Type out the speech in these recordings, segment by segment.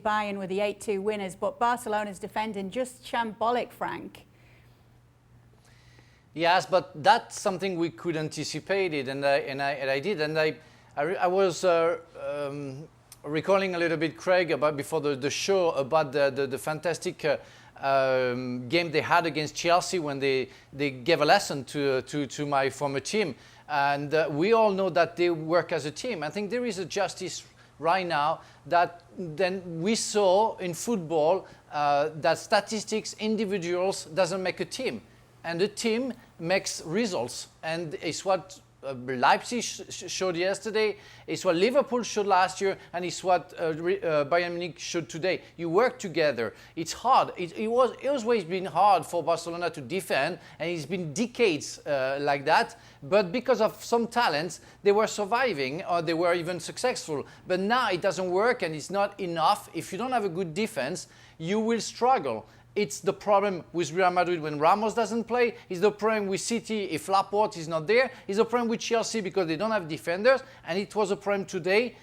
Bayern were the 8-2 winners, but Barcelona's defending just shambolic, Frank. Yes, but that's something we could anticipate it, and I did, and I was recalling a little bit, Craig, about before the show about the fantastic game they had against Chelsea when they gave a lesson to my former team, and we all know that they work as a team. I think there is a justice right now that then we saw in football that statistics, individuals doesn't make a team, and a team makes results, and it's what Leipzig showed yesterday, it's what Liverpool showed last year, and it's what Bayern Munich showed today. You work together. It's hard. It was always been hard for Barcelona to defend, and it's been decades like that. But because of some talents, they were surviving, or they were even successful. But now it doesn't work, and it's not enough. If you don't have a good defense, you will struggle. It's the problem with Real Madrid when Ramos doesn't play. It's the problem with City if Laporte is not there. It's the problem with Chelsea because they don't have defenders. And it was a problem today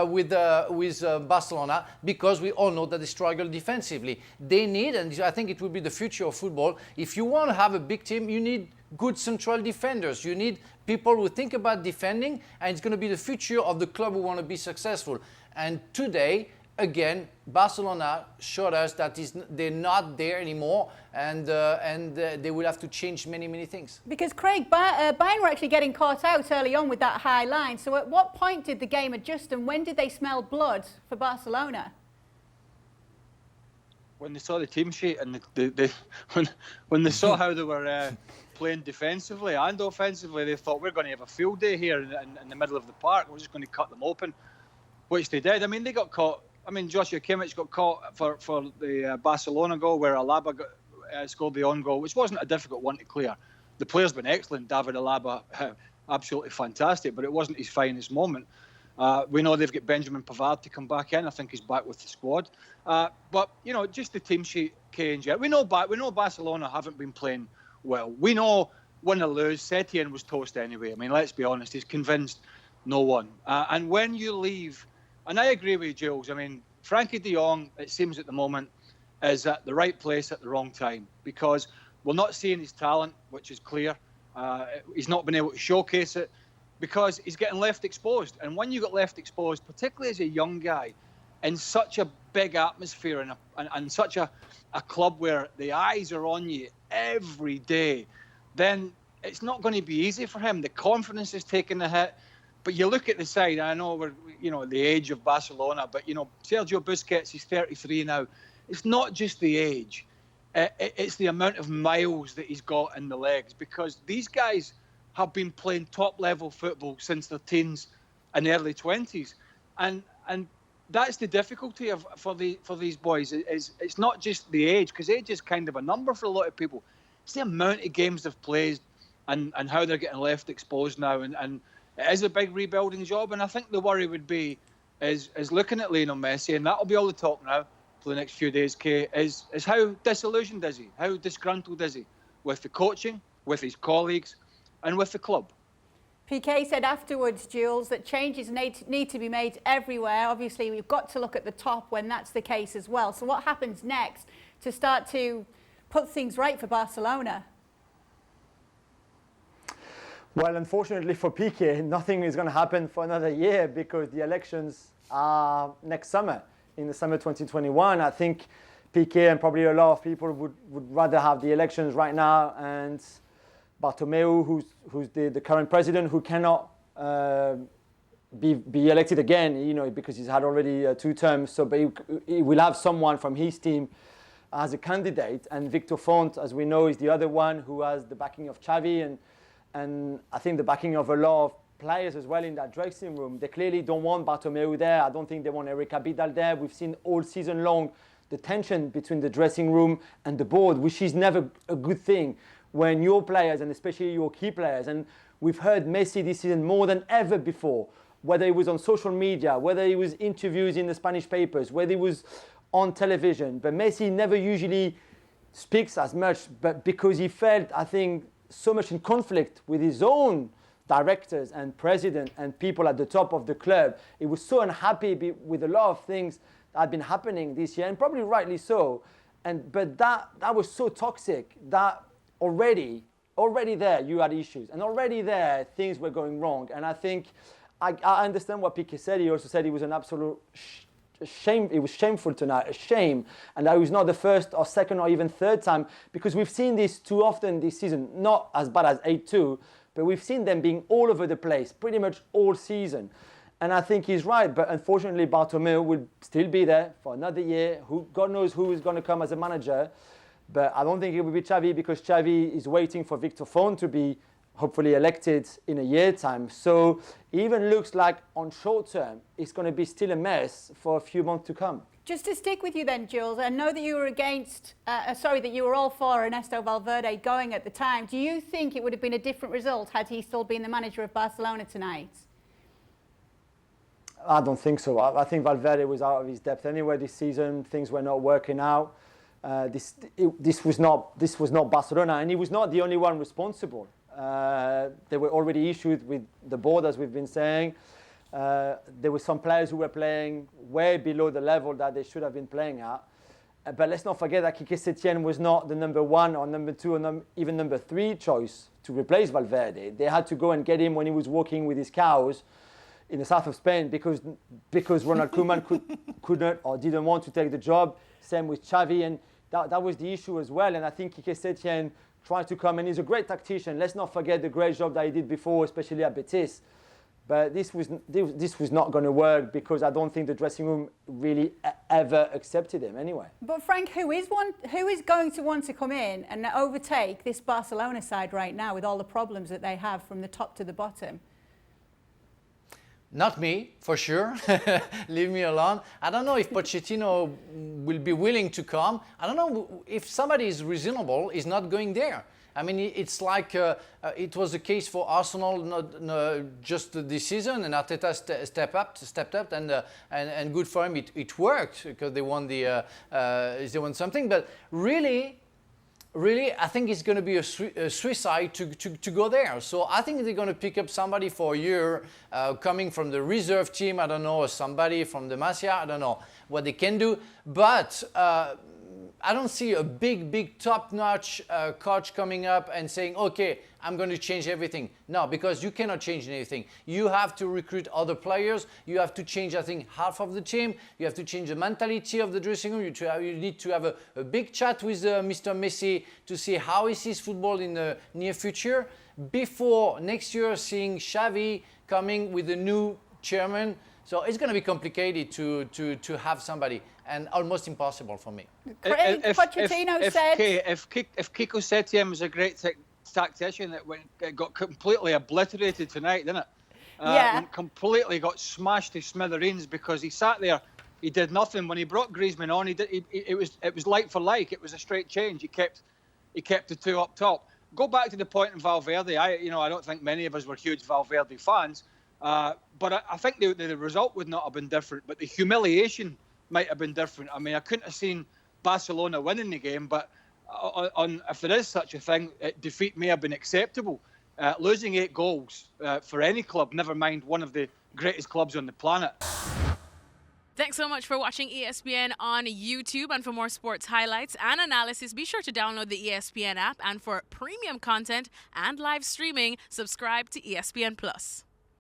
with Barcelona because we all know that they struggle defensively. They need, and I think it will be the future of football, if you want to have a big team, you need good central defenders. You need people who think about defending, and it's going to be the future of the club who want to be successful. And today, again, Barcelona showed us that they're not there anymore, and they will have to change many things. Because, Craig, Bayern were actually getting caught out early on with that high line. So at what point did the game adjust, and when did they smell blood for Barcelona? When they saw the team sheet and when they saw how they were playing defensively and offensively, they thought, we're going to have a field day here in the middle of the park. We're just going to cut them open, which they did. I mean, they got caught. I mean, Joshua Kimmich got caught for the Barcelona goal where Alaba scored the own goal, which wasn't a difficult one to clear. The player's been excellent. David Alaba, absolutely fantastic, but it wasn't his finest moment. We know they've got Benjamin Pavard to come back in. I think he's back with the squad. But, you know, just the team sheet change. We know Barcelona haven't been playing well. We know win or lose, Setien was toast anyway. I mean, let's be honest, he's convinced no one. And when you leave... And I agree with you, Jules. I mean, Frankie de Jong, it seems at the moment, is at the right place at the wrong time because we're not seeing his talent, which is clear. He's not been able to showcase it because he's getting left exposed. And when you get left exposed, particularly as a young guy, in such a big atmosphere and such a club where the eyes are on you every day, then it's not going to be easy for him. The confidence is taking a hit. But you look at the side, I know we're, the age of Barcelona, but, Sergio Busquets is 33 now. It's not just the age. It's the amount of miles that he's got in the legs because these guys have been playing top-level football since their teens and early 20s. And that's the difficulty for these boys. It's not just the age, because age is kind of a number for a lot of people. It's the amount of games they've played and how they're getting left exposed now. And it is a big rebuilding job, and I think the worry would be is looking at Lionel Messi, and that'll be all the talk now for the next few days, Kay, is how disillusioned is he? How disgruntled is he with the coaching, with his colleagues, and with the club? Piqué said afterwards, Jules, that changes need to be made everywhere. Obviously, we've got to look at the top when that's the case as well. So what happens next to start to put things right for Barcelona? Well, unfortunately for Piqué, nothing is going to happen for another year because the elections are next summer, in the summer 2021. I think Piqué and probably a lot of people would rather have the elections right now, and Bartomeu, who's the current president, who cannot be elected again, because he's had already 2 terms. So but he will have someone from his team as a candidate, and Victor Font, as we know, is the other one who has the backing of Xavi and I think the backing of a lot of players as well in that dressing room. They clearly don't want Bartomeu there. I don't think they want Eric Abidal there. We've seen all season long the tension between the dressing room and the board, which is never a good thing when your players, and especially your key players, and we've heard Messi this season more than ever before, whether it was on social media, whether it was interviews in the Spanish papers, whether it was on television, but Messi never usually speaks as much, but because he felt, I think, so much in conflict with his own directors and president and people at the top of the club. He was so unhappy with a lot of things that had been happening this year, and probably rightly so. But that was so toxic that already there you had issues, and already there things were going wrong. And I think I understand what Quique said. He also said it was an absolute shame. It was shameful tonight, a shame, and that was not the first or second or even third time, because we've seen this too often this season. Not as bad as 8-2, but we've seen them being all over the place pretty much all season. And I think he's right, but unfortunately Bartomeu will still be there for another year. God knows who is going to come as a manager, but I don't think it will be Xavi, because Xavi is waiting for Victor Font to be hopefully elected in a year's time. So it even looks like on short term it's going to be still a mess for a few months to come. Just to stick with you then, Jules, I know that you were that you were all for Ernesto Valverde going at the time. Do you think it would have been a different result had he still been the manager of Barcelona tonight? I don't think so. I think Valverde was out of his depth anyway this season. Things were not working out. This was not Barcelona, and he was not the only one responsible. There were already issues with the board, as we've been saying. There were some players who were playing way below the level that they should have been playing at. But let's not forget that Quique Setien was not the number 1 or number 2 or even number 3 choice to replace Valverde. They had to go and get him when he was walking with his cows in the south of Spain, because Ronald Koeman couldn't or didn't want to take the job. Same with Xavi, and that was the issue as well. And I think Quique Setien tried to come, and he's a great tactician. Let's not forget the great job that he did before, especially at Betis. But this was not going to work, because I don't think the dressing room really ever accepted him anyway. But Frank, who is going to want to come in and overtake this Barcelona side right now with all the problems that they have from the top to the bottom? Not me, for sure. Leave me alone. I don't know if Pochettino will be willing to come. I don't know if somebody is reasonable, is not going there. I mean, it's like it was the case for Arsenal not just this season, and Arteta stepped up, and good for him. It worked, because they won something. But really, I think it's going to be a suicide to go there. So I think they're going to pick up somebody for a year, coming from the reserve team, I don't know, or somebody from the Masia, I don't know what they can do. But I don't see a big top-notch coach coming up and saying, okay, I'm going to change everything. No, because you cannot change anything. You have to recruit other players. You have to change, I think, half of the team. You have to change the mentality of the dressing room. You need to have a big chat with Mr. Messi to see how he sees football in the near future, before next year seeing Xavi coming with a new chairman. So it's going to be complicated to have somebody, and almost impossible for me. Pochettino said... If Quique Setien was a great tactician, it got completely obliterated tonight, didn't it? Yeah. Completely got smashed to smithereens, because he sat there, he did nothing. When he brought Griezmann on, it was like for like. It was a straight change. He kept the two up top. Go back to the point in Valverde. I don't think many of us were huge Valverde fans. But I think the result would not have been different, but the humiliation might have been different. I mean, I couldn't have seen Barcelona winning the game, but if there is such a thing, defeat may have been acceptable. Losing 8 goals for any club, never mind one of the greatest clubs on the planet. Thanks so much for watching ESPN on YouTube. And for more sports highlights and analysis, be sure to download the ESPN app. And for premium content and live streaming, subscribe to ESPN Plus.